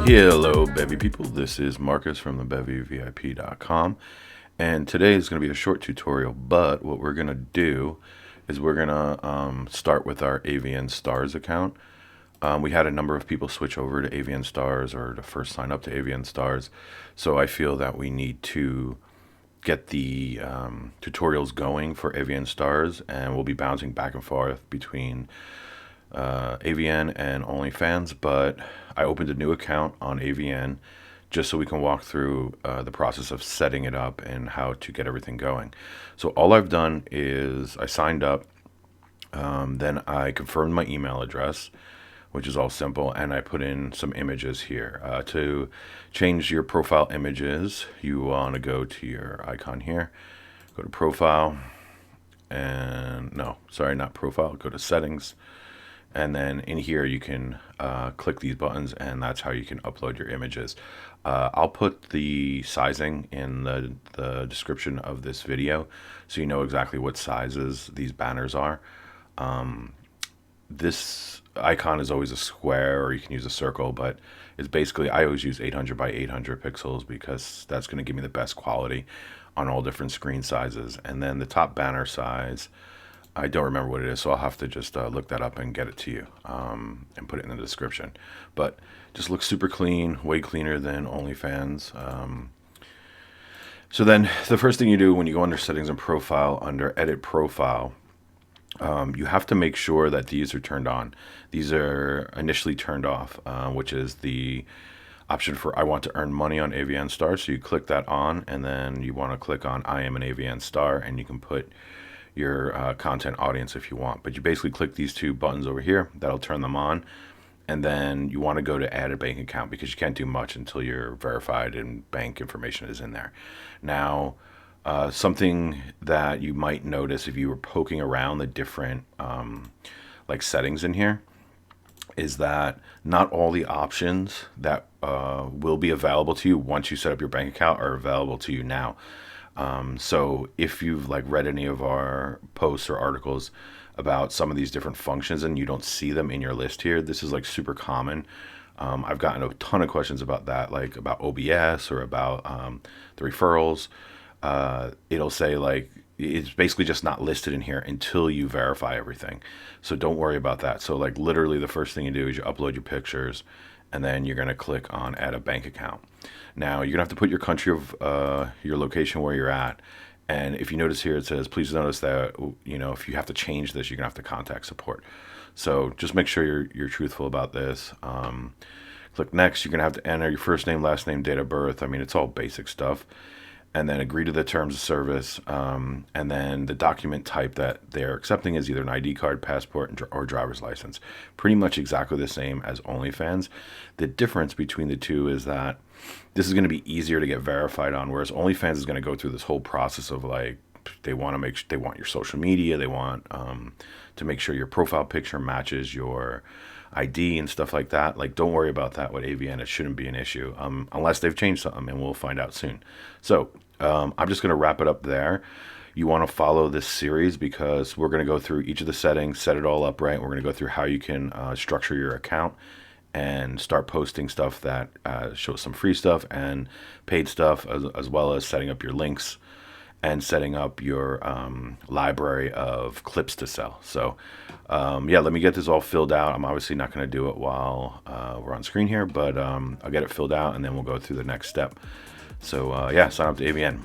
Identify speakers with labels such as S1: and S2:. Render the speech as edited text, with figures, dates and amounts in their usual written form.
S1: Hello, Bevy people. This is Marcus from thebevyvip.com, and today is going to be a short tutorial. But what we're going to do is we're going to start with our AVN Stars account. We had a number of people switch over to AVN Stars or to first sign up to AVN Stars, so I feel that we need to get the tutorials going for AVN Stars, and we'll be bouncing back and forth between AVN and OnlyFans, but I opened a new account on AVN just so we can walk through the process of setting it up and how to get everything going. So all I've done is I signed up, then I confirmed my email address, which is all simple, and I put in some images here. To change your profile images, you want to go to your icon here, go to profile, and no, sorry, not profile, go to settings. And then in here you can click these buttons, and that's how you can upload your images. I'll put the sizing in the description of this video so you know exactly what sizes these banners are. This icon is always a square, or you can use a circle, but it's basically, I always use 800 by 800 pixels because that's going to give me the best quality on all different screen sizes. And then the top banner size, I don't remember what it is, so I'll have to just look that up and get it to you and put it in the description. But just looks super clean, way cleaner than OnlyFans. So then the first thing you do when you go under settings and profile, under edit profile, you have to make sure that these are turned on. These are initially turned off, which is the option for I want to earn money on AVN Stars. So you click that on, and then you want to click on I am an AVN Star, and you can put your content audience if you want. But you basically click these two buttons over here, that'll turn them on. And then you want to go to add a bank account because you can't do much until you're verified and bank information is in there. Now, something that you might notice if you were poking around the different like settings in here is that not all the options that will be available to you once you set up your bank account are available to you now. So if you've like read any of our posts or articles about some of these different functions and you don't see them in your list here, this is like super common. I've gotten a ton of questions about that, like about OBS or about the referrals. It'll say like, it's basically just not listed in here until you verify everything. So don't worry about that. So like literally the first thing you do is you upload your pictures, and then you're going to click on add a bank account. Now you're going to have to put your country of your location where you're at. And if you notice here, it says, please notice that, you know, if you have to change this, you're going to have to contact support. So just make sure you're truthful about this. Click next. You're going to have to enter your first name, last name, date of birth. I mean, it's all basic stuff. And then agree to the terms of service. And then the document type that they're accepting is either an ID card, passport, or driver's license. Pretty much exactly the same as OnlyFans. The difference between the two is that this is going to be easier to get verified on, whereas OnlyFans is going to go through this whole process of like, they want your social media, they want to make sure your profile picture matches your ID and stuff like that. Like, don't worry about that with AVN. It shouldn't be an issue unless they've changed something, and we'll find out soon. So I'm just going to wrap it up there. You want to follow this series because we're going to go through each of the settings, set it all up right. We're going to go through how you can structure your account and start posting stuff that shows some free stuff and paid stuff, as well as setting up your links and setting up your library of clips to sell. So yeah, let me get this all filled out. I'm obviously not going to do it while we're on screen here, but I'll get it filled out, and then we'll go through the next step. So yeah, sign up to AVN.